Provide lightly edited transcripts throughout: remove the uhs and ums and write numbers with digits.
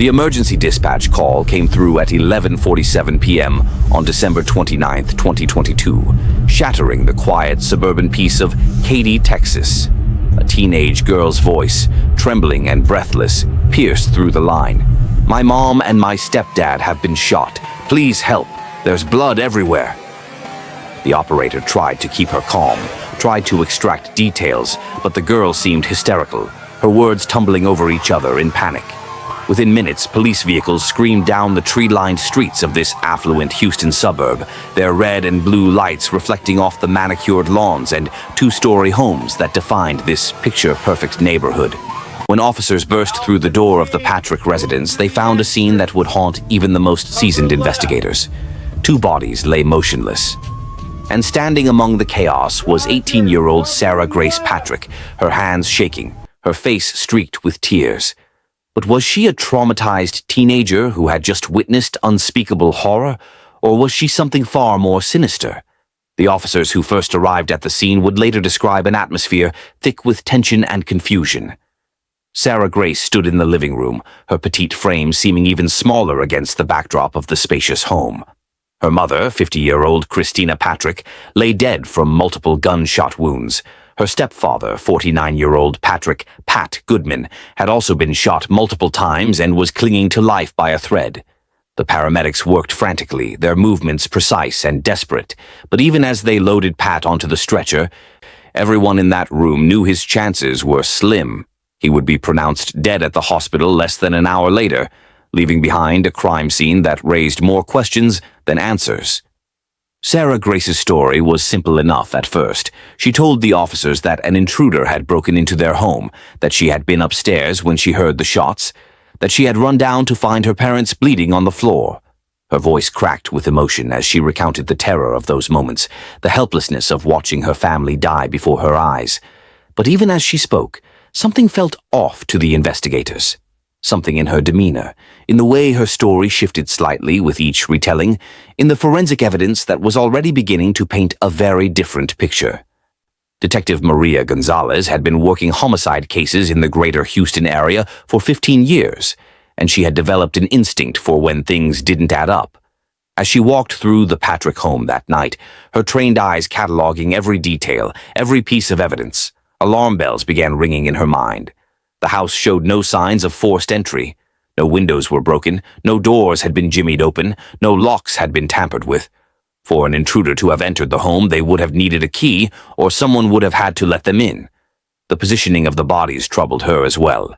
The emergency dispatch call came through at 11:47 p.m. on December 29, 2022, shattering the quiet suburban peace of Katy, Texas. A teenage girl's voice, trembling and breathless, pierced through the line. "My mom and my stepdad have been shot. Please help. There's blood everywhere." The operator tried to keep her calm, tried to extract details, but the girl seemed hysterical, her words tumbling over each other in panic. Within minutes, police vehicles screamed down the tree-lined streets of this affluent Houston suburb, their red and blue lights reflecting off the manicured lawns and two-story homes that defined this picture-perfect neighborhood. When officers burst through the door of the Patrick residence, they found a scene that would haunt even the most seasoned investigators. Two bodies lay motionless. And standing among the chaos was 18-year-old Sarah Grace Patrick, her hands shaking, her face streaked with tears. But was she a traumatized teenager who had just witnessed unspeakable horror, or was she something far more sinister? The officers who first arrived at the scene would later describe an atmosphere thick with tension and confusion. Sarah Grace stood in the living room, her petite frame seeming even smaller against the backdrop of the spacious home. Her mother, 50-year-old Christina Patrick, lay dead from multiple gunshot wounds. Her stepfather, 49-year-old Patrick "Pat" Goodman, had also been shot multiple times and was clinging to life by a thread. The paramedics worked frantically, their movements precise and desperate, but even as they loaded Pat onto the stretcher, everyone in that room knew his chances were slim. He would be pronounced dead at the hospital less than an hour later, leaving behind a crime scene that raised more questions than answers. Sarah Grace's story was simple enough at first. She told the officers that an intruder had broken into their home, that she had been upstairs when she heard the shots, that she had run down to find her parents bleeding on the floor. Her voice cracked with emotion as she recounted the terror of those moments, the helplessness of watching her family die before her eyes. But even as she spoke, something felt off to the investigators. Something in her demeanor, in the way her story shifted slightly with each retelling, in the forensic evidence that was already beginning to paint a very different picture. Detective Maria Gonzalez had been working homicide cases in the greater Houston area for 15 years, and she had developed an instinct for when things didn't add up. As she walked through the Patrick home that night, her trained eyes cataloging every detail, every piece of evidence, alarm bells began ringing in her mind. The house showed no signs of forced entry. No windows were broken, no doors had been jimmied open, no locks had been tampered with. For an intruder to have entered the home, they would have needed a key, or someone would have had to let them in. The positioning of the bodies troubled her as well.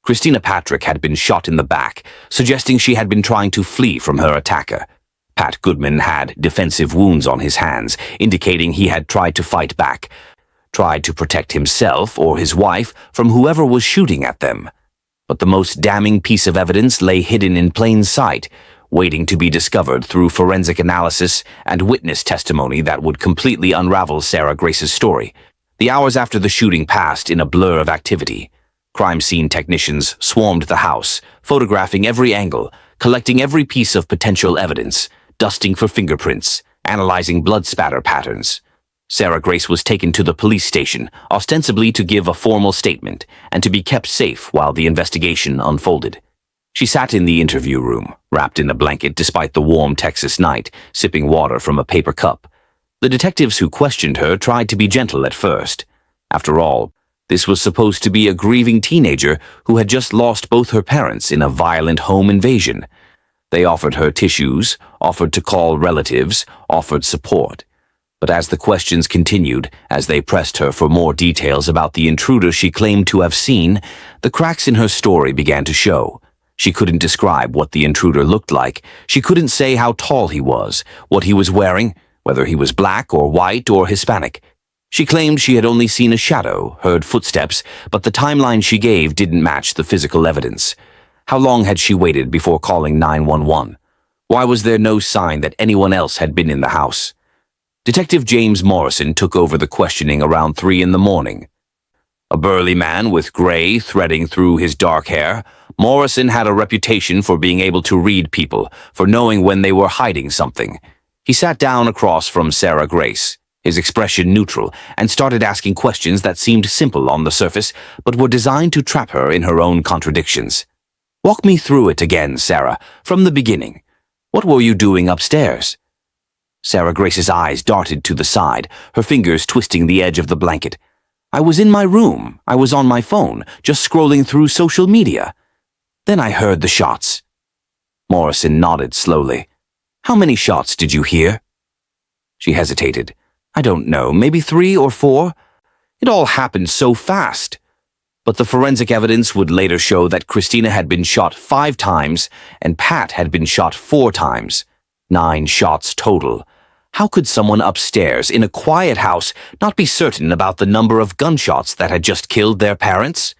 Christina Patrick had been shot in the back, suggesting she had been trying to flee from her attacker. Pat Goodman had defensive wounds on his hands, indicating he had tried to fight back, tried to protect himself or his wife from whoever was shooting at them. But the most damning piece of evidence lay hidden in plain sight, waiting to be discovered through forensic analysis and witness testimony that would completely unravel Sarah Grace's story. The hours after the shooting passed in a blur of activity. Crime scene technicians swarmed the house, photographing every angle, collecting every piece of potential evidence, dusting for fingerprints, analyzing blood spatter patterns. Sarah Grace was taken to the police station, ostensibly to give a formal statement and to be kept safe while the investigation unfolded. She sat in the interview room, wrapped in a blanket despite the warm Texas night, sipping water from a paper cup. The detectives who questioned her tried to be gentle at first. After all, this was supposed to be a grieving teenager who had just lost both her parents in a violent home invasion. They offered her tissues, offered to call relatives, offered support. But as the questions continued, as they pressed her for more details about the intruder she claimed to have seen, the cracks in her story began to show. She couldn't describe what the intruder looked like. She couldn't say how tall he was, what he was wearing, whether he was black or white or Hispanic. She claimed she had only seen a shadow, heard footsteps, but the timeline she gave didn't match the physical evidence. How long had she waited before calling 911? Why was there no sign that anyone else had been in the house? Detective James Morrison took over the questioning around 3 a.m. A burly man with gray threading through his dark hair, Morrison had a reputation for being able to read people, for knowing when they were hiding something. He sat down across from Sarah Grace, his expression neutral, and started asking questions that seemed simple on the surface, but were designed to trap her in her own contradictions. Walk me through it again, Sarah, from the beginning. What were you doing upstairs? Sarah Grace's eyes darted to the side, her fingers twisting the edge of the blanket. I was in my room. I was on my phone, just scrolling through social media. Then I heard the shots. Morrison nodded slowly. How many shots did you hear? She hesitated. I don't know, maybe 3 or 4. It all happened so fast. But the forensic evidence would later show that Christina had been shot 5 times and Pat had been shot 4 times. 9 shots total. How could someone upstairs in a quiet house not be certain about the number of gunshots that had just killed their parents?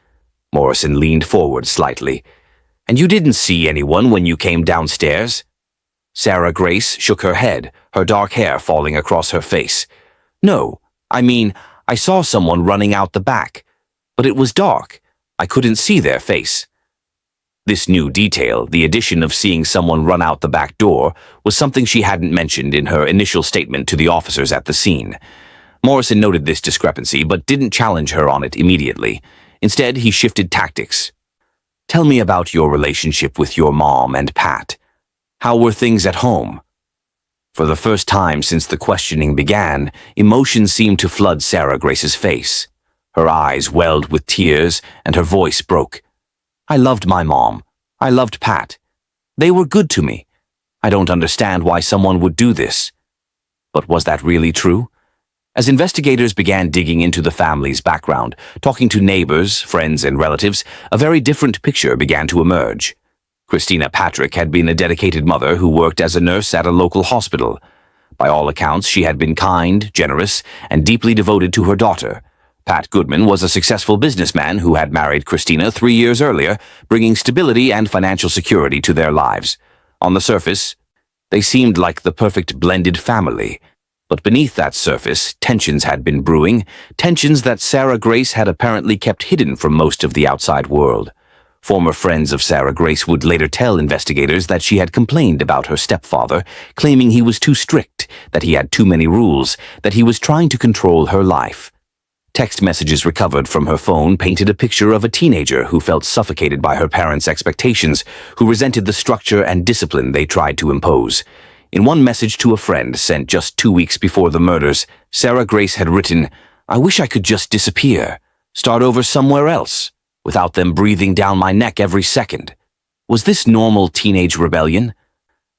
Morrison leaned forward slightly. And you didn't see anyone when you came downstairs? Sarah Grace shook her head, her dark hair falling across her face. No, I saw someone running out the back. But it was dark. I couldn't see their face. This new detail, the addition of seeing someone run out the back door, was something she hadn't mentioned in her initial statement to the officers at the scene. Morrison noted this discrepancy but didn't challenge her on it immediately. Instead, he shifted tactics. Tell me about your relationship with your mom and Pat. How were things at home? For the first time since the questioning began, emotion seemed to flood Sarah Grace's face. Her eyes welled with tears and her voice broke. I loved my mom. I loved Pat. They were good to me. I don't understand why someone would do this. But was that really true? As investigators began digging into the family's background, talking to neighbors, friends, and relatives, a very different picture began to emerge. Christina Patrick had been a dedicated mother who worked as a nurse at a local hospital. By all accounts, she had been kind, generous, and deeply devoted to her daughter. Pat Goodman was a successful businessman who had married Christina 3 years earlier, bringing stability and financial security to their lives. On the surface, they seemed like the perfect blended family. But beneath that surface, tensions had been brewing, tensions that Sarah Grace had apparently kept hidden from most of the outside world. Former friends of Sarah Grace would later tell investigators that she had complained about her stepfather, claiming he was too strict, that he had too many rules, that he was trying to control her life. Text messages recovered from her phone painted a picture of a teenager who felt suffocated by her parents' expectations, who resented the structure and discipline they tried to impose. In one message to a friend sent just 2 weeks before the murders, Sarah Grace had written, I wish I could just disappear, start over somewhere else, without them breathing down my neck every second. Was this normal teenage rebellion?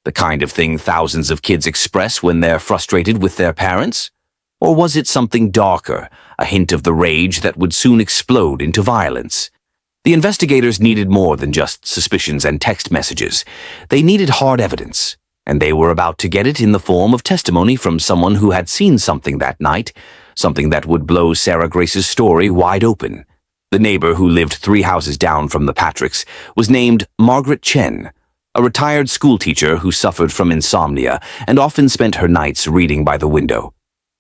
The kind of thing thousands of kids express when they're frustrated with their parents? Or was it something darker, a hint of the rage that would soon explode into violence? The investigators needed more than just suspicions and text messages. They needed hard evidence, and they were about to get it in the form of testimony from someone who had seen something that night, something that would blow Sarah Grace's story wide open. The neighbor who lived 3 houses down from the Patricks was named Margaret Chen, a retired schoolteacher who suffered from insomnia and often spent her nights reading by the window.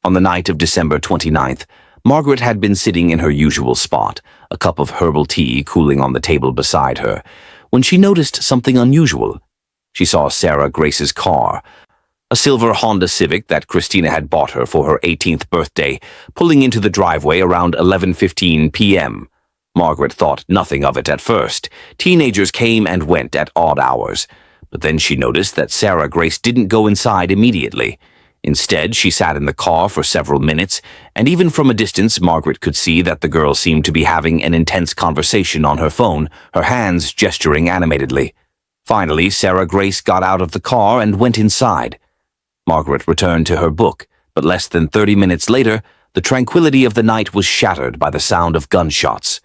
On the night of December 29th, Margaret had been sitting in her usual spot, a cup of herbal tea cooling on the table beside her, when she noticed something unusual. She saw Sarah Grace's car, a silver Honda Civic that Christina had bought her for her 18th birthday, pulling into the driveway around 11:15 p.m. Margaret thought nothing of it at first. Teenagers came and went at odd hours. But then she noticed that Sarah Grace didn't go inside immediately. Instead, she sat in the car for several minutes, and even from a distance, Margaret could see that the girl seemed to be having an intense conversation on her phone, her hands gesturing animatedly. Finally, Sarah Grace got out of the car and went inside. Margaret returned to her book, but less than 30 minutes later, the tranquility of the night was shattered by the sound of gunshots.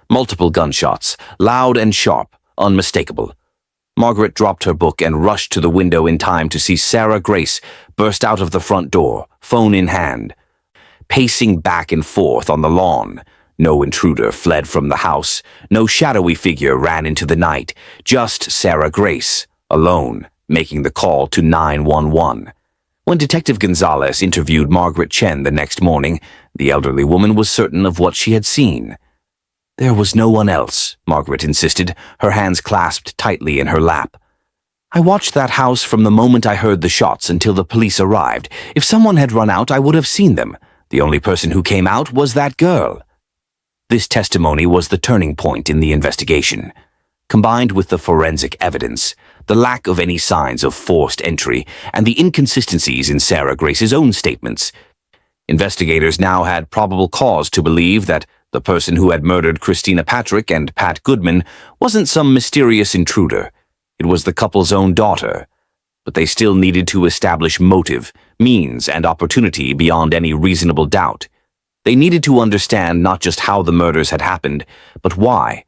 Multiple gunshots, loud and sharp, unmistakable. Margaret dropped her book and rushed to the window in time to see Sarah Grace burst out of the front door, phone in hand. Pacing back and forth on the lawn, no intruder fled from the house, no shadowy figure ran into the night, just Sarah Grace, alone, making the call to 911. When Detective Gonzalez interviewed Margaret Chen the next morning, the elderly woman was certain of what she had seen. There was no one else, Margaret insisted, her hands clasped tightly in her lap. I watched that house from the moment I heard the shots until the police arrived. If someone had run out, I would have seen them. The only person who came out was that girl. This testimony was the turning point in the investigation. Combined with the forensic evidence, the lack of any signs of forced entry, and the inconsistencies in Sarah Grace's own statements, investigators now had probable cause to believe that the person who had murdered Christina Patrick and Pat Goodman wasn't some mysterious intruder. It was the couple's own daughter. But they still needed to establish motive, means, and opportunity beyond any reasonable doubt. They needed to understand not just how the murders had happened, but why.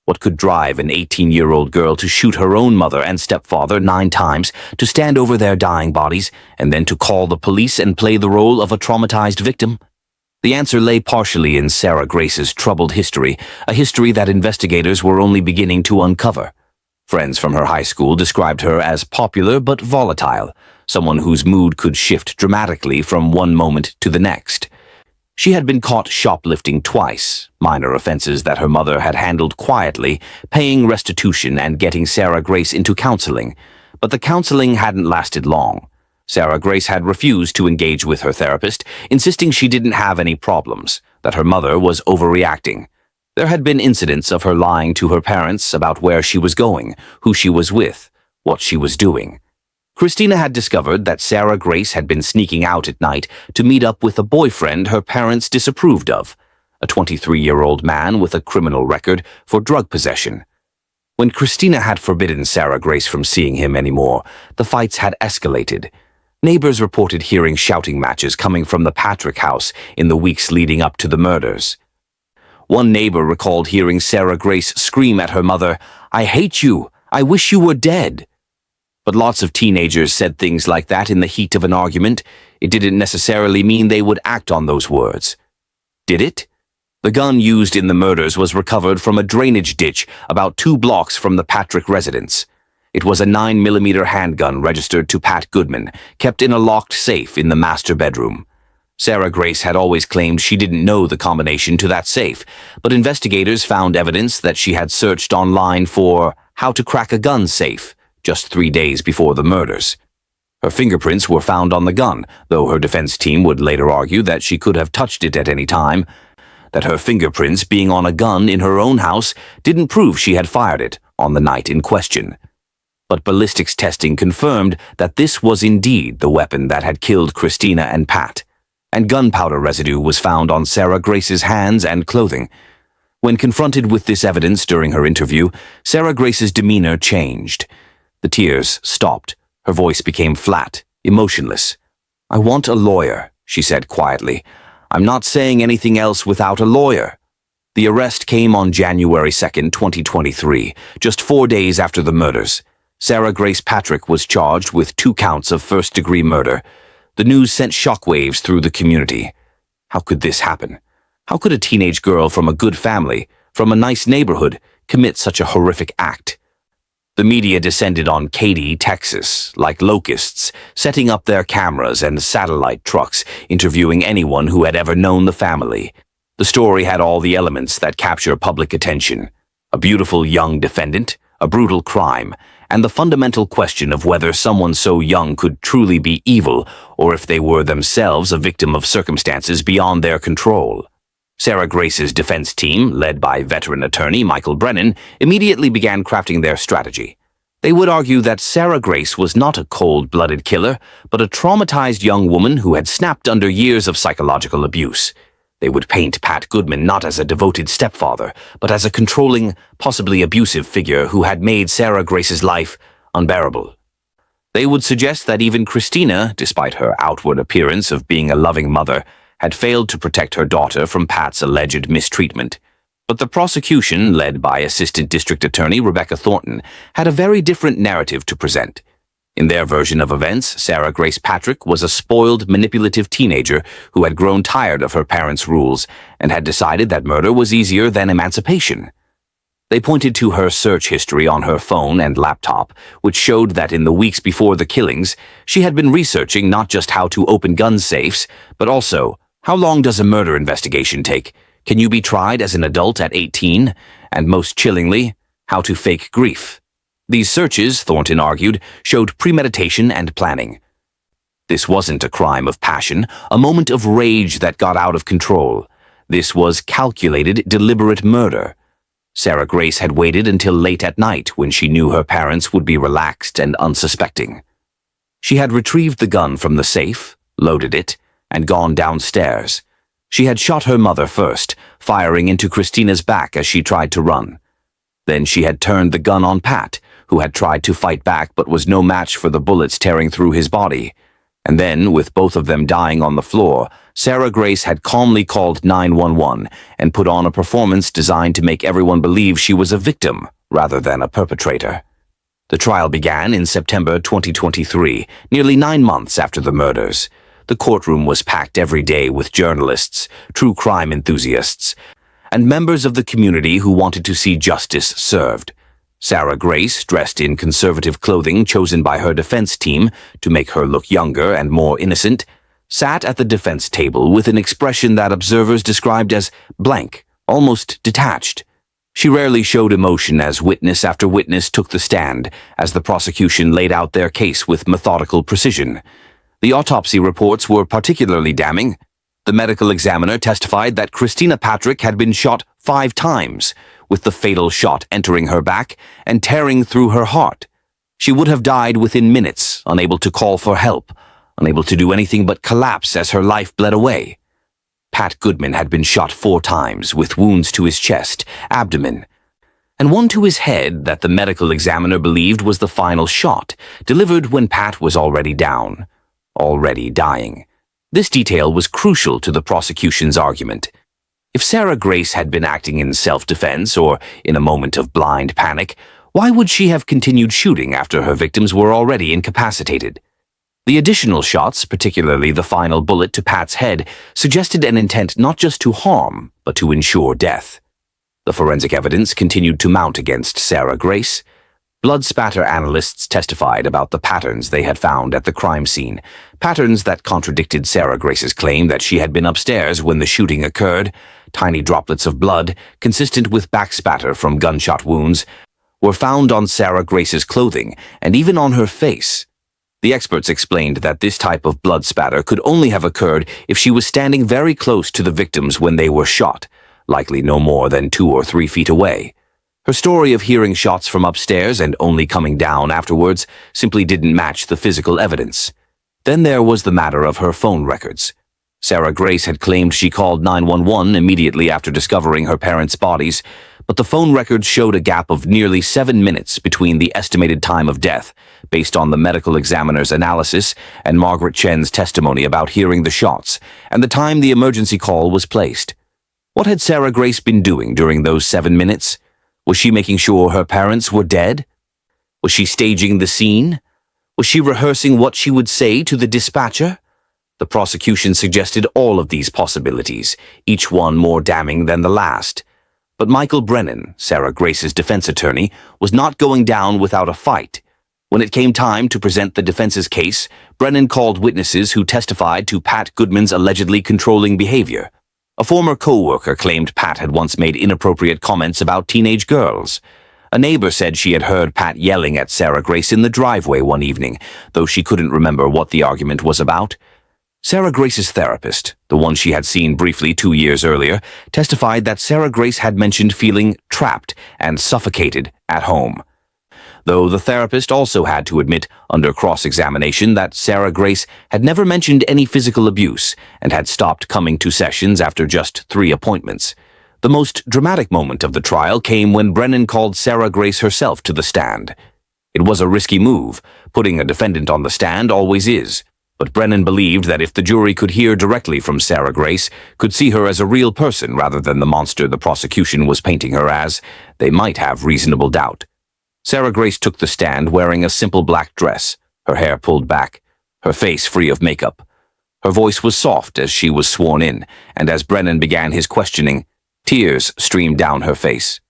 What could drive an 18-year-old girl to shoot her own mother and stepfather 9 times, to stand over their dying bodies, and then to call the police and play the role of a traumatized victim? The answer lay partially in Sarah Grace's troubled history, a history that investigators were only beginning to uncover. Friends from her high school described her as popular but volatile, someone whose mood could shift dramatically from one moment to the next. She had been caught shoplifting twice, minor offenses that her mother had handled quietly, paying restitution and getting Sarah Grace into counseling. But the counseling hadn't lasted long. Sarah Grace had refused to engage with her therapist, insisting she didn't have any problems, that her mother was overreacting. There had been incidents of her lying to her parents about where she was going, who she was with, what she was doing. Christina had discovered that Sarah Grace had been sneaking out at night to meet up with a boyfriend her parents disapproved of, a 23-year-old man with a criminal record for drug possession. When Christina had forbidden Sarah Grace from seeing him anymore, the fights had escalated. Neighbors reported hearing shouting matches coming from the Patrick house in the weeks leading up to the murders. One neighbor recalled hearing Sarah Grace scream at her mother, "I hate you! I wish you were dead!" But lots of teenagers said things like that in the heat of an argument. It didn't necessarily mean they would act on those words. Did it? The gun used in the murders was recovered from a drainage ditch about 2 blocks from the Patrick residence. It was a 9mm handgun registered to Pat Goodman, kept in a locked safe in the master bedroom. Sarah Grace had always claimed she didn't know the combination to that safe, but investigators found evidence that she had searched online for how to crack a gun safe just 3 days before the murders. Her fingerprints were found on the gun, though her defense team would later argue that she could have touched it at any time. That her fingerprints being on a gun in her own house didn't prove she had fired it on the night in question. But ballistics testing confirmed that this was indeed the weapon that had killed Christina and Pat, and gunpowder residue was found on Sarah Grace's hands and clothing. When confronted with this evidence during her interview, Sarah Grace's demeanor changed. The tears stopped. Her voice became flat, emotionless. "I want a lawyer," she said quietly. "I'm not saying anything else without a lawyer." The arrest came on January 2nd, 2023, just 4 days after the murders. Sarah Grace Patrick was charged with 2 counts of first-degree murder. The news sent shockwaves through the community. How could this happen? How could a teenage girl from a good family, from a nice neighborhood, commit such a horrific act? The media descended on Katy, Texas, like locusts, setting up their cameras and satellite trucks, interviewing anyone who had ever known the family. The story had all the elements that capture public attention: a beautiful young defendant, a brutal crime, and the fundamental question of whether someone so young could truly be evil, or if they were themselves a victim of circumstances beyond their control. Sarah Grace's defense team, led by veteran attorney Michael Brennan, immediately began crafting their strategy. They would argue that Sarah Grace was not a cold-blooded killer, but a traumatized young woman who had snapped under years of psychological abuse. They would paint Pat Goodman not as a devoted stepfather, but as a controlling, possibly abusive figure who had made Sarah Grace's life unbearable. They would suggest that even Christina, despite her outward appearance of being a loving mother, had failed to protect her daughter from Pat's alleged mistreatment. But the prosecution, led by Assistant District Attorney Rebecca Thornton, had a very different narrative to present. In their version of events, Sarah Grace Patrick was a spoiled, manipulative teenager who had grown tired of her parents' rules and had decided that murder was easier than emancipation. They pointed to her search history on her phone and laptop, which showed that in the weeks before the killings, she had been researching not just how to open gun safes, but also, how long does a murder investigation take? Can you be tried as an adult at 18? And most chillingly, how to fake grief. These searches, Thornton argued, showed premeditation and planning. This wasn't a crime of passion, a moment of rage that got out of control. This was calculated, deliberate murder. Sarah Grace had waited until late at night when she knew her parents would be relaxed and unsuspecting. She had retrieved the gun from the safe, loaded it, and gone downstairs. She had shot her mother first, firing into Christina's back as she tried to run. Then she had turned the gun on Pat, who had tried to fight back but was no match for the bullets tearing through his body. And then, with both of them dying on the floor, Sarah Grace had calmly called 911 and put on a performance designed to make everyone believe she was a victim rather than a perpetrator. The trial began in September 2023, nearly 9 months after the murders. The courtroom was packed every day with journalists, true crime enthusiasts, and members of the community who wanted to see justice served. Sarah Grace, dressed in conservative clothing chosen by her defense team to make her look younger and more innocent, sat at the defense table with an expression that observers described as blank, almost detached. She rarely showed emotion as witness after witness took the stand as the prosecution laid out their case with methodical precision. The autopsy reports were particularly damning. The medical examiner testified that Christina Patrick had been shot 5 times, with the fatal shot entering her back and tearing through her heart. She would have died within minutes, unable to call for help, unable to do anything but collapse as her life bled away. Pat Goodman had been shot 4 times, with wounds to his chest, abdomen, and one to his head that the medical examiner believed was the final shot, delivered when Pat was already down, already dying. This detail was crucial to the prosecution's argument. If Sarah Grace had been acting in self-defense or in a moment of blind panic, why would she have continued shooting after her victims were already incapacitated? The additional shots, particularly the final bullet to Pat's head, suggested an intent not just to harm, but to ensure death. The forensic evidence continued to mount against Sarah Grace. Blood spatter analysts testified about the patterns they had found at the crime scene, patterns that contradicted Sarah Grace's claim that she had been upstairs when the shooting occurred. Tiny droplets of blood, consistent with backspatter from gunshot wounds, were found on Sarah Grace's clothing and even on her face. The experts explained that this type of blood spatter could only have occurred if she was standing very close to the victims when they were shot, likely no more than 2 or 3 feet away. Her story of hearing shots from upstairs and only coming down afterwards simply didn't match the physical evidence. Then there was the matter of her phone records. Sarah Grace had claimed she called 911 immediately after discovering her parents' bodies, but the phone records showed a gap of nearly 7 minutes between the estimated time of death, based on the medical examiner's analysis and Margaret Chen's testimony about hearing the shots, and the time the emergency call was placed. What had Sarah Grace been doing during those 7 minutes? Was she making sure her parents were dead? Was she staging the scene? Was she rehearsing what she would say to the dispatcher? The prosecution suggested all of these possibilities, each one more damning than the last. But Michael Brennan, Sarah Grace's defense attorney, was not going down without a fight. When it came time to present the defense's case, Brennan called witnesses who testified to Pat Goodman's allegedly controlling behavior. A former co-worker claimed Pat had once made inappropriate comments about teenage girls. A neighbor said she had heard Pat yelling at Sarah Grace in the driveway one evening, though she couldn't remember what the argument was about. Sarah Grace's therapist, the one she had seen briefly 2 years earlier, testified that Sarah Grace had mentioned feeling trapped and suffocated at home. Though the therapist also had to admit under cross-examination that Sarah Grace had never mentioned any physical abuse and had stopped coming to sessions after just 3 appointments. The most dramatic moment of the trial came when Brennan called Sarah Grace herself to the stand. It was a risky move. Putting a defendant on the stand always is. But Brennan believed that if the jury could hear directly from Sarah Grace, could see her as a real person rather than the monster the prosecution was painting her as, they might have reasonable doubt. Sarah Grace took the stand wearing a simple black dress, her hair pulled back, her face free of makeup. Her voice was soft as she was sworn in, and as Brennan began his questioning, tears streamed down her face.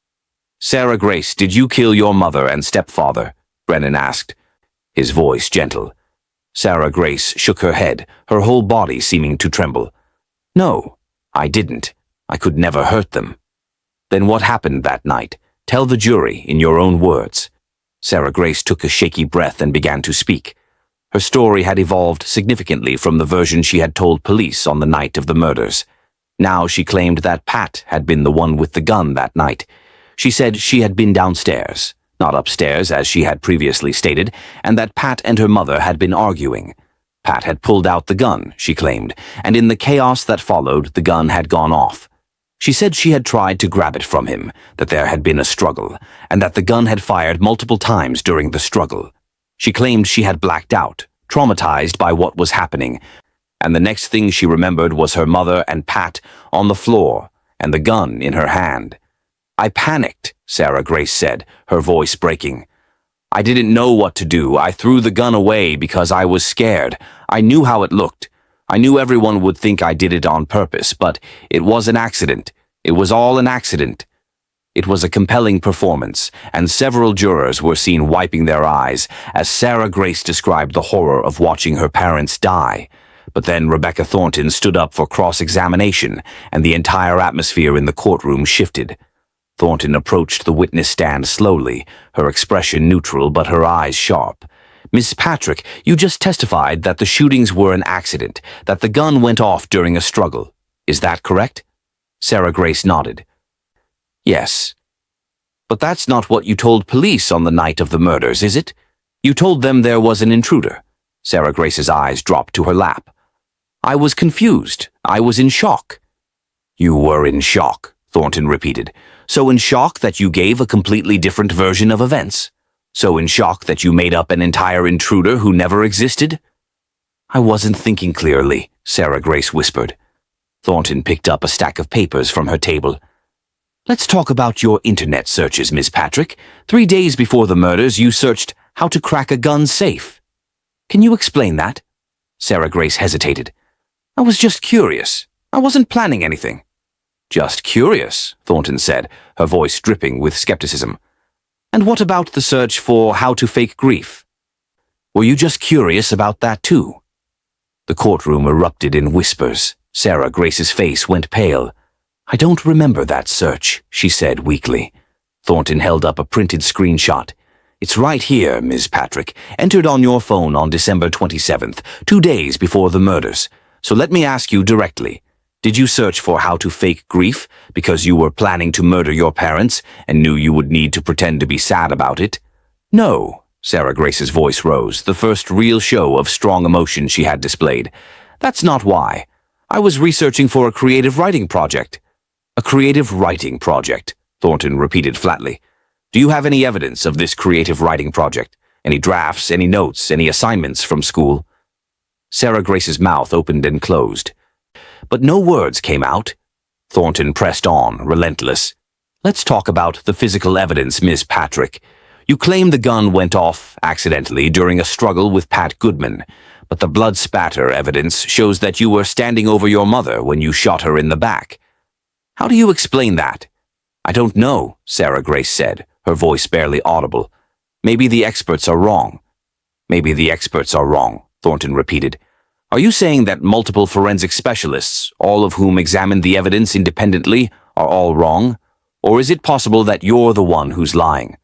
"Sarah Grace, did you kill your mother and stepfather?" Brennan asked, his voice gentle. Sarah Grace shook her head, her whole body seeming to tremble. "No, I didn't. I could never hurt them." "Then what happened that night? Tell the jury in your own words." Sarah Grace took a shaky breath and began to speak. Her story had evolved significantly from the version she had told police on the night of the murders. Now she claimed that Pat had been the one with the gun that night. She said she had been downstairs, not upstairs as she had previously stated, and that Pat and her mother had been arguing. Pat had pulled out the gun, she claimed, and in the chaos that followed, the gun had gone off. She said she had tried to grab it from him, that there had been a struggle, and that the gun had fired multiple times during the struggle. She claimed she had blacked out, traumatized by what was happening, and the next thing she remembered was her mother and Pat on the floor, and the gun in her hand. "I panicked," Sarah Grace said, her voice breaking. "I didn't know what to do. I threw the gun away because I was scared. I knew how it looked. I knew everyone would think I did it on purpose, but it was an accident. It was all an accident." It was a compelling performance, and several jurors were seen wiping their eyes as Sarah Grace described the horror of watching her parents die. But then Rebecca Thornton stood up for cross-examination, and the entire atmosphere in the courtroom shifted. Thornton approached the witness stand slowly, her expression neutral but her eyes sharp. "Miss Patrick, you just testified that the shootings were an accident, that the gun went off during a struggle. Is that correct?" Sarah Grace nodded. "Yes. But that's not what you told police on the night of the murders, is it? You told them there was an intruder." Sarah Grace's eyes dropped to her lap. "I was confused. I was in shock." "You were in shock," Thornton repeated. "So in shock that you gave a completely different version of events? So in shock that you made up an entire intruder who never existed?" "I wasn't thinking clearly," Sarah Grace whispered. Thornton picked up a stack of papers from her table. "Let's talk about your internet searches, Miss Patrick. 3 days before the murders, you searched how to crack a gun safe. Can you explain that?" Sarah Grace hesitated. "I was just curious. I wasn't planning anything." "Just curious," Thornton said, her voice dripping with skepticism. "And what about the search for how to fake grief? Were you just curious about that too?" The courtroom erupted in whispers. Sarah Grace's face went pale. "I don't remember that search," she said weakly. Thornton held up a printed screenshot. "It's right here, Ms. Patrick, entered on your phone on December 27th, 2 days before the murders. So let me ask you directly. Did you search for how to fake grief because you were planning to murder your parents and knew you would need to pretend to be sad about it?" "No." Sarah Grace's voice rose, the first real show of strong emotion she had displayed. "That's not why. I was researching for a creative writing project." "A creative writing project," Thornton repeated flatly. "Do you have any evidence of this creative writing project? Any drafts, any notes, any assignments from school?" Sarah Grace's mouth opened and closed. But no words came out. Thornton pressed on, relentless. "Let's talk about the physical evidence, Miss Patrick. You claim the gun went off accidentally during a struggle with Pat Goodman, but the blood spatter evidence shows that you were standing over your mother when you shot her in the back. How do you explain that?" "I don't know," Sarah Grace said, her voice barely audible. "Maybe the experts are wrong." "Maybe the experts are wrong," Thornton repeated. "Are you saying that multiple forensic specialists, all of whom examined the evidence independently, are all wrong? Or is it possible that you're the one who's lying?"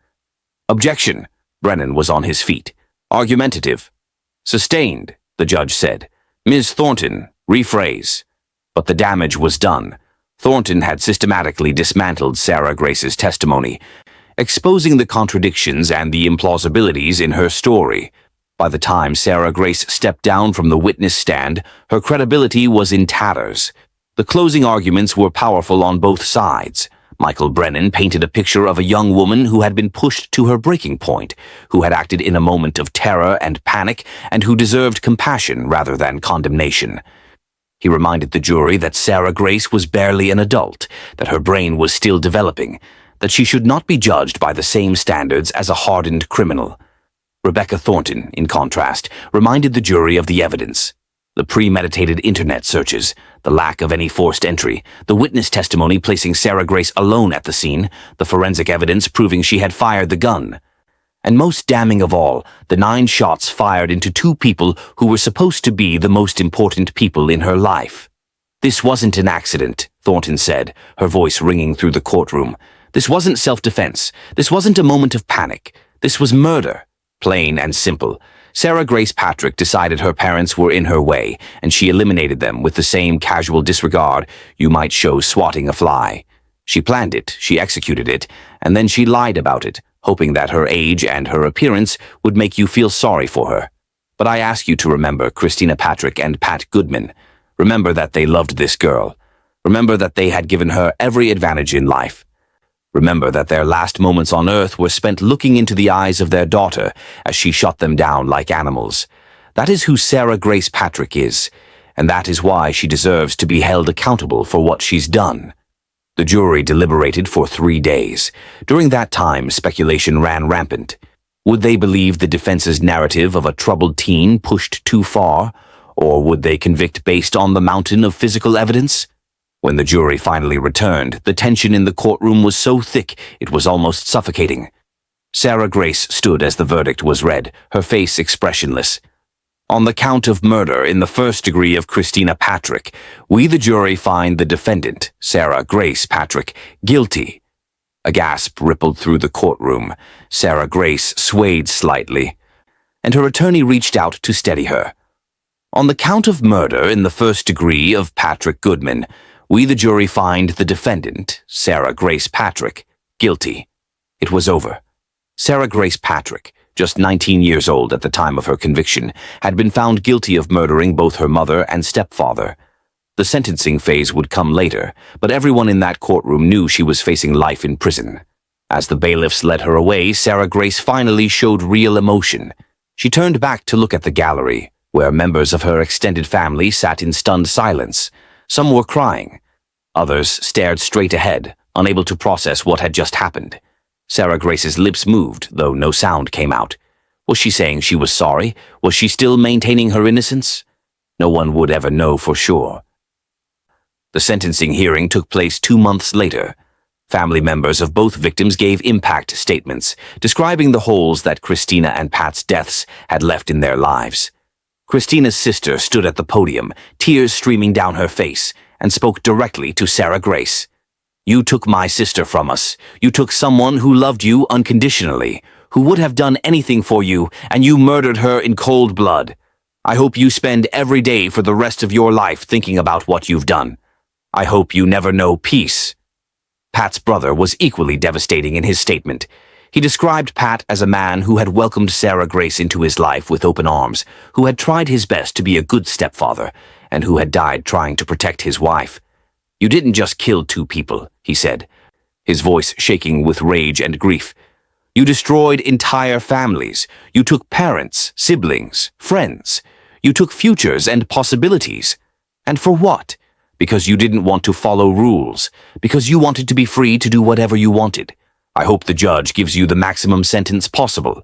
"Objection." Brennan was on his feet. "Argumentative." "Sustained," the judge said. "Ms. Thornton, rephrase." But the damage was done. Thornton had systematically dismantled Sarah Grace's testimony, exposing the contradictions and the implausibilities in her story. By the time Sarah Grace stepped down from the witness stand, her credibility was in tatters. The closing arguments were powerful on both sides. Michael Brennan painted a picture of a young woman who had been pushed to her breaking point, who had acted in a moment of terror and panic, and who deserved compassion rather than condemnation. He reminded the jury that Sarah Grace was barely an adult, that her brain was still developing, that she should not be judged by the same standards as a hardened criminal. Rebecca Thornton, in contrast, reminded the jury of the evidence. The premeditated internet searches, the lack of any forced entry, the witness testimony placing Sarah Grace alone at the scene, the forensic evidence proving she had fired the gun. And most damning of all, the 9 shots fired into 2 people who were supposed to be the most important people in her life. "This wasn't an accident," Thornton said, her voice ringing through the courtroom. "This wasn't self-defense. This wasn't a moment of panic. This was murder. Plain and simple. Sarah Grace Patrick decided her parents were in her way, and she eliminated them with the same casual disregard you might show swatting a fly. She planned it, she executed it, and then she lied about it, hoping that her age and her appearance would make you feel sorry for her. But I ask you to remember Christina Patrick and Pat Goodman. Remember that they loved this girl. Remember that they had given her every advantage in life. Remember that their last moments on earth were spent looking into the eyes of their daughter as she shot them down like animals. That is who Sarah Grace Patrick is, and that is why she deserves to be held accountable for what she's done. The jury deliberated for 3 days. During that time, speculation ran rampant. Would they believe the defense's narrative of a troubled teen pushed too far, or would they convict based on the mountain of physical evidence? When the jury finally returned, the tension in the courtroom was so thick it was almost suffocating. Sarah Grace stood as the verdict was read, her face expressionless. On the count of murder in the first degree of Christina Patrick, we the jury find the defendant, Sarah Grace Patrick, guilty. A gasp rippled through the courtroom. Sarah Grace swayed slightly, and her attorney reached out to steady her. On the count of murder in the first degree of Patrick Goodman, we the jury find the defendant, Sarah Grace Patrick, guilty. It was over. Sarah Grace Patrick, just 19 years old at the time of her conviction, had been found guilty of murdering both her mother and stepfather. The sentencing phase would come later, but everyone in that courtroom knew she was facing life in prison. As the bailiffs led her away, Sarah Grace finally showed real emotion. She turned back to look at the gallery, where members of her extended family sat in stunned silence. Some were crying. Others stared straight ahead, unable to process what had just happened. Sarah Grace's lips moved, though no sound came out. Was she saying she was sorry? Was she still maintaining her innocence? No one would ever know for sure. The sentencing hearing took place 2 months later. Family members of both victims gave impact statements, describing the holes that Christina and Pat's deaths had left in their lives. Christina's sister stood at the podium, tears streaming down her face, and spoke directly to Sarah Grace. "You took my sister from us. You took someone who loved you unconditionally, who would have done anything for you, and you murdered her in cold blood. I hope you spend every day for the rest of your life thinking about what you've done. I hope you never know peace." Pat's brother was equally devastating in his statement. He described Pat as a man who had welcomed Sarah Grace into his life with open arms, who had tried his best to be a good stepfather, and who had died trying to protect his wife. "You didn't just kill 2 people," he said, his voice shaking with rage and grief. "You destroyed entire families. You took parents, siblings, friends. You took futures and possibilities. And for what? Because you didn't want to follow rules. Because you wanted to be free to do whatever you wanted. I hope the judge gives you the maximum sentence possible."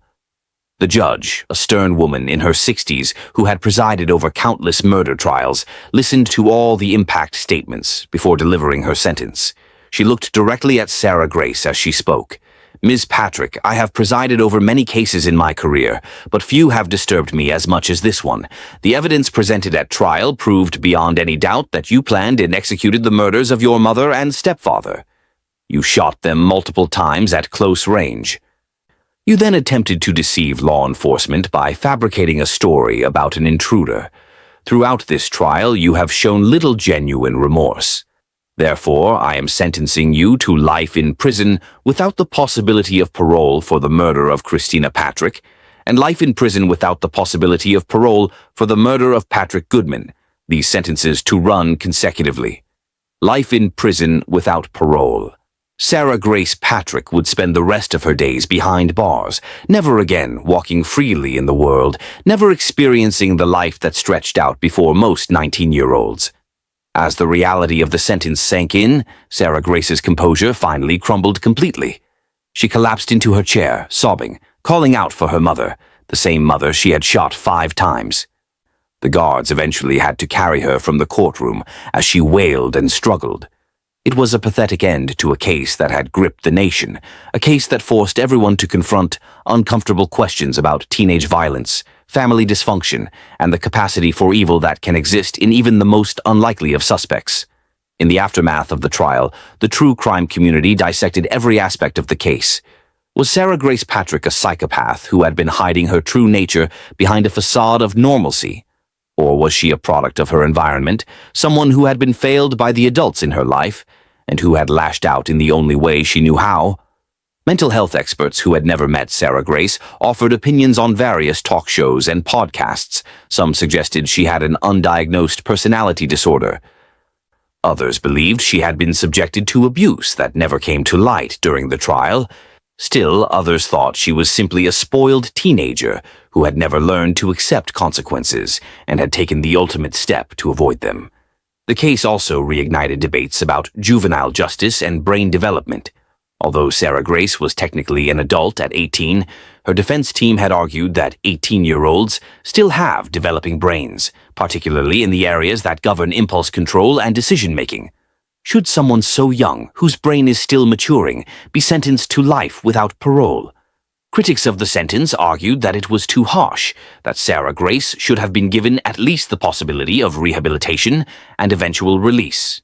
The judge, a stern woman in her 60s who had presided over countless murder trials, listened to all the impact statements before delivering her sentence. She looked directly at Sarah Grace as she spoke. "Ms. Patrick, I have presided over many cases in my career, but few have disturbed me as much as this one. The evidence presented at trial proved beyond any doubt that you planned and executed the murders of your mother and stepfather. You shot them multiple times at close range. You then attempted to deceive law enforcement by fabricating a story about an intruder. Throughout this trial, you have shown little genuine remorse. Therefore, I am sentencing you to life in prison without the possibility of parole for the murder of Christina Patrick, and life in prison without the possibility of parole for the murder of Patrick Goodman, these sentences to run consecutively. Life in prison without parole. Sarah Grace Patrick would spend the rest of her days behind bars, never again walking freely in the world, never experiencing the life that stretched out before most 19-year-olds. As the reality of the sentence sank in, Sarah Grace's composure finally crumbled completely. She collapsed into her chair, sobbing, calling out for her mother, the same mother she had shot 5 times. The guards eventually had to carry her from the courtroom as she wailed and struggled. It was a pathetic end to a case that had gripped the nation, a case that forced everyone to confront uncomfortable questions about teenage violence, family dysfunction, and the capacity for evil that can exist in even the most unlikely of suspects. In the aftermath of the trial, the true crime community dissected every aspect of the case. Was Sarah Grace Patrick a psychopath who had been hiding her true nature behind a facade of normalcy? Or was she a product of her environment, someone who had been failed by the adults in her life, and who had lashed out in the only way she knew how? Mental health experts who had never met Sarah Grace offered opinions on various talk shows and podcasts. Some suggested she had an undiagnosed personality disorder. Others believed she had been subjected to abuse that never came to light during the trial. Still, others thought she was simply a spoiled teenager who had never learned to accept consequences and had taken the ultimate step to avoid them. The case also reignited debates about juvenile justice and brain development. Although Sarah Grace was technically an adult at 18, her defense team had argued that 18-year-olds still have developing brains, particularly in the areas that govern impulse control and decision-making. Should someone so young, whose brain is still maturing, be sentenced to life without parole? Critics of the sentence argued that it was too harsh, that Sarah Grace should have been given at least the possibility of rehabilitation and eventual release.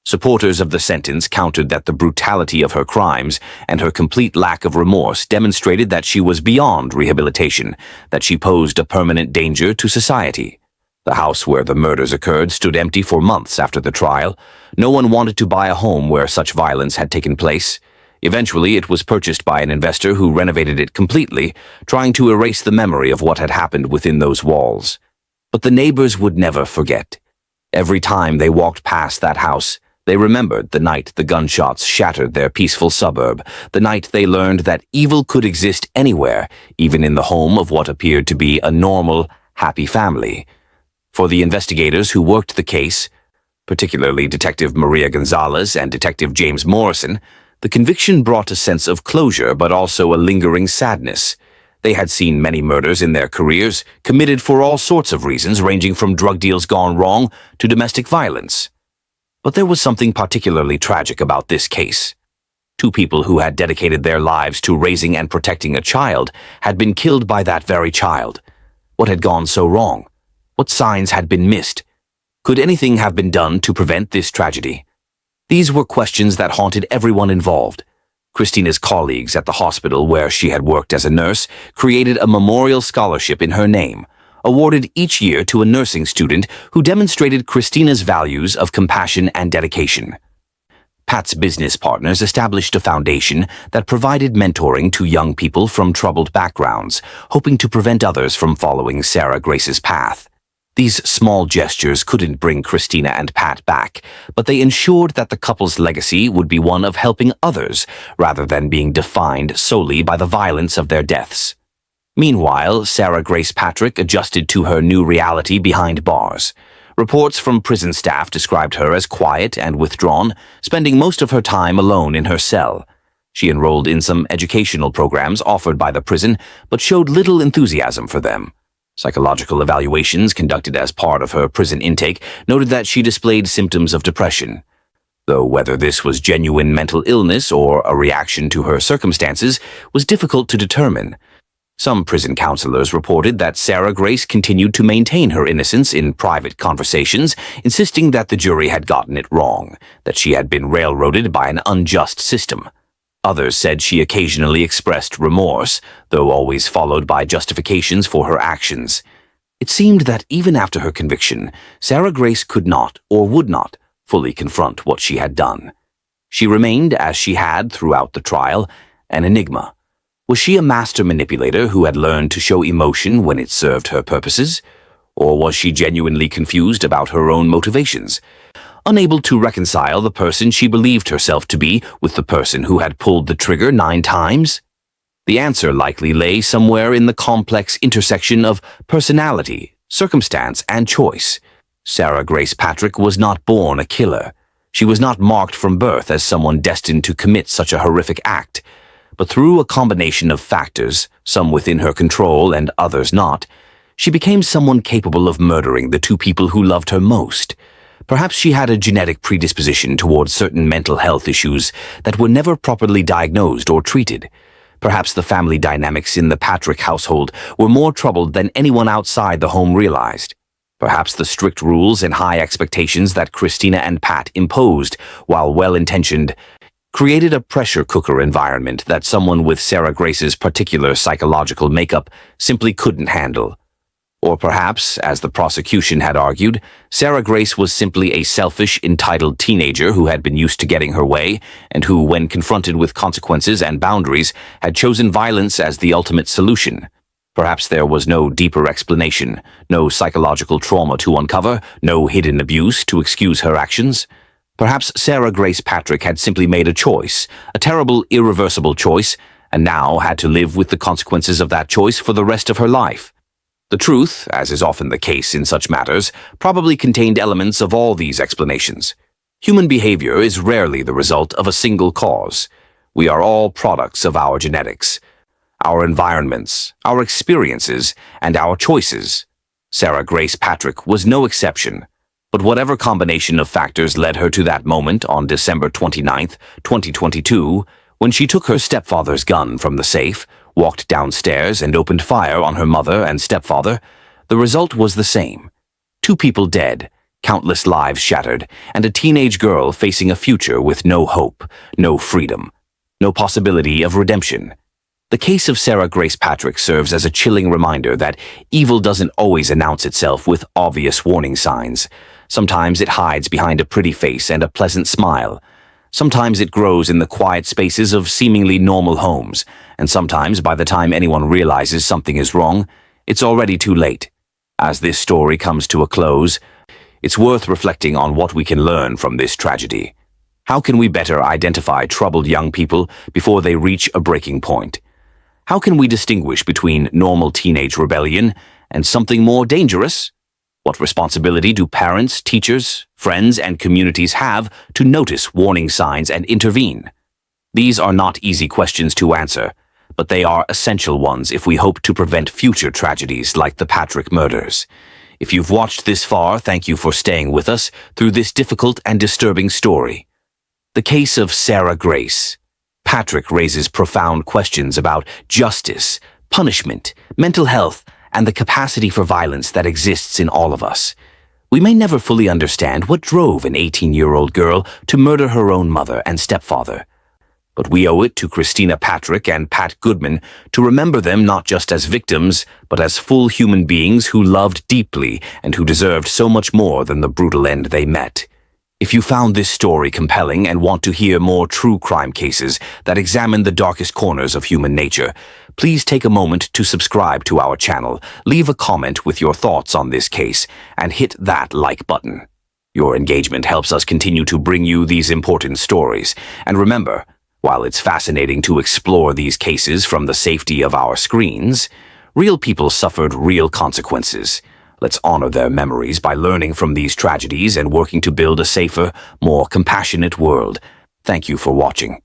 Supporters of the sentence countered that the brutality of her crimes and her complete lack of remorse demonstrated that she was beyond rehabilitation, that she posed a permanent danger to society. The house where the murders occurred stood empty for months after the trial. No one wanted to buy a home where such violence had taken place. Eventually, it was purchased by an investor who renovated it completely, trying to erase the memory of what had happened within those walls. But the neighbors would never forget. Every time they walked past that house, they remembered the night the gunshots shattered their peaceful suburb, the night they learned that evil could exist anywhere, even in the home of what appeared to be a normal, happy family. For the investigators who worked the case, particularly Detective Maria Gonzalez and Detective James Morrison, the conviction brought a sense of closure but also a lingering sadness. They had seen many murders in their careers, committed for all sorts of reasons ranging from drug deals gone wrong to domestic violence. But there was something particularly tragic about this case. Two people who had dedicated their lives to raising and protecting a child had been killed by that very child. What had gone so wrong? What signs had been missed? Could anything have been done to prevent this tragedy? These were questions that haunted everyone involved. Christina's colleagues at the hospital where she had worked as a nurse created a memorial scholarship in her name, awarded each year to a nursing student who demonstrated Christina's values of compassion and dedication. Pat's business partners established a foundation that provided mentoring to young people from troubled backgrounds, hoping to prevent others from following Sarah Grace's path. These small gestures couldn't bring Christina and Pat back, but they ensured that the couple's legacy would be one of helping others rather than being defined solely by the violence of their deaths. Meanwhile, Sarah Grace Patrick adjusted to her new reality behind bars. Reports from prison staff described her as quiet and withdrawn, spending most of her time alone in her cell. She enrolled in some educational programs offered by the prison, but showed little enthusiasm for them. Psychological evaluations conducted as part of her prison intake noted that she displayed symptoms of depression. Though whether this was genuine mental illness or a reaction to her circumstances was difficult to determine. Some prison counselors reported that Sarah Grace continued to maintain her innocence in private conversations, insisting that the jury had gotten it wrong, that she had been railroaded by an unjust system. Others said she occasionally expressed remorse, though always followed by justifications for her actions. It seemed that even after her conviction, Sarah Grace could not, or would not, fully confront what she had done. She remained, as she had throughout the trial, an enigma. Was she a master manipulator who had learned to show emotion when it served her purposes? Or was she genuinely confused about her own motivations, unable to reconcile the person she believed herself to be with the person who had pulled the trigger 9 times? The answer likely lay somewhere in the complex intersection of personality, circumstance, and choice. Sarah Grace Patrick was not born a killer. She was not marked from birth as someone destined to commit such a horrific act. But through a combination of factors, some within her control and others not, she became someone capable of murdering the 2 people who loved her most. Perhaps she had a genetic predisposition towards certain mental health issues that were never properly diagnosed or treated. Perhaps the family dynamics in the Patrick household were more troubled than anyone outside the home realized. Perhaps the strict rules and high expectations that Christina and Pat imposed, while well-intentioned, created a pressure cooker environment that someone with Sarah Grace's particular psychological makeup simply couldn't handle. Or perhaps, as the prosecution had argued, Sarah Grace was simply a selfish, entitled teenager who had been used to getting her way, and who, when confronted with consequences and boundaries, had chosen violence as the ultimate solution. Perhaps there was no deeper explanation, no psychological trauma to uncover, no hidden abuse to excuse her actions. Perhaps Sarah Grace Patrick had simply made a choice, a terrible, irreversible choice, and now had to live with the consequences of that choice for the rest of her life. The truth, as is often the case in such matters, probably contained elements of all these explanations. Human behavior is rarely the result of a single cause. We are all products of our genetics, our environments, our experiences, and our choices. Sarah Grace Patrick was no exception. But whatever combination of factors led her to that moment on December 29th, 2022, when she took her stepfather's gun from the safe, walked downstairs and opened fire on her mother and stepfather, the result was the same. 2 people dead, countless lives shattered, and a teenage girl facing a future with no hope, no freedom, no possibility of redemption. The case of Sarah Grace Patrick serves as a chilling reminder that evil doesn't always announce itself with obvious warning signs. Sometimes it hides behind a pretty face and a pleasant smile. Sometimes it grows in the quiet spaces of seemingly normal homes, and sometimes by the time anyone realizes something is wrong, it's already too late. As this story comes to a close, it's worth reflecting on what we can learn from this tragedy. How can we better identify troubled young people before they reach a breaking point? How can we distinguish between normal teenage rebellion and something more dangerous? What responsibility do parents, teachers, friends, and communities have to notice warning signs and intervene? These are not easy questions to answer, but they are essential ones if we hope to prevent future tragedies like the Patrick murders. If you've watched this far, thank you for staying with us through this difficult and disturbing story. The case of Sarah Grace Patrick raises profound questions about justice, punishment, mental health, and the capacity for violence that exists in all of us. We may never fully understand what drove an 18-year-old girl to murder her own mother and stepfather. But we owe it to Christina Patrick and Pat Goodman to remember them not just as victims, but as full human beings who loved deeply and who deserved so much more than the brutal end they met. If you found this story compelling and want to hear more true crime cases that examine the darkest corners of human nature, please take a moment to subscribe to our channel, leave a comment with your thoughts on this case, and hit that like button. Your engagement helps us continue to bring you these important stories. And remember, while it's fascinating to explore these cases from the safety of our screens, real people suffered real consequences. Let's honor their memories by learning from these tragedies and working to build a safer, more compassionate world. Thank you for watching.